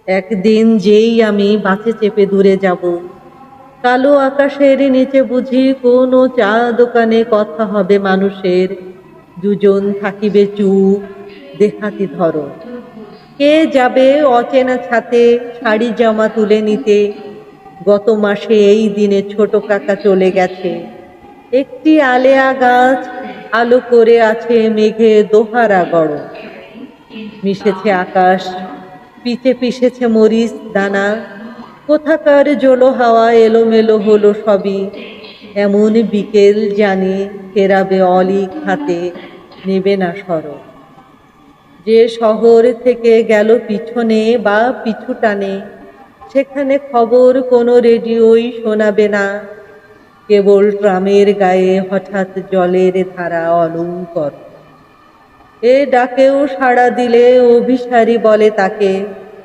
একদিন যেই আমি বাসে চেপে দূরে যাব, কালো আকাশের নিচে বুঝি কোনো চা দোকানে কথা হবে মানুষের, দুজন থাকিবে চুপ, দেখাতি ধরো। কে যাবে অচেনা ছাতে শাড়ি জামা তুলে নিতে? গত মাসে এই দিনে ছোট কাকা চলে গেছে। একটি আলেয়া গাছ আলো করে আছে মেঘে দোহারা গড়। মিশেছে আকাশ, পিছে পিষেছে মরিচ দানা, কোথাকার জলো হাওয়া এলোমেলো হলো সবই। এমন বিকেল জানি ফেরাবে অলিক হাতে, নেবে না সরব। যে শহর থেকে গেল পিছনে বা পিছু টানে, সেখানে খবর কোনো রেডিওই শোনাবে না। কেবল ট্রামের গায়ে হঠাৎ জলের ধারা অলঙ্কর। এ ডাকেও সাড়া দিলে অভিসারী বলে তাকে,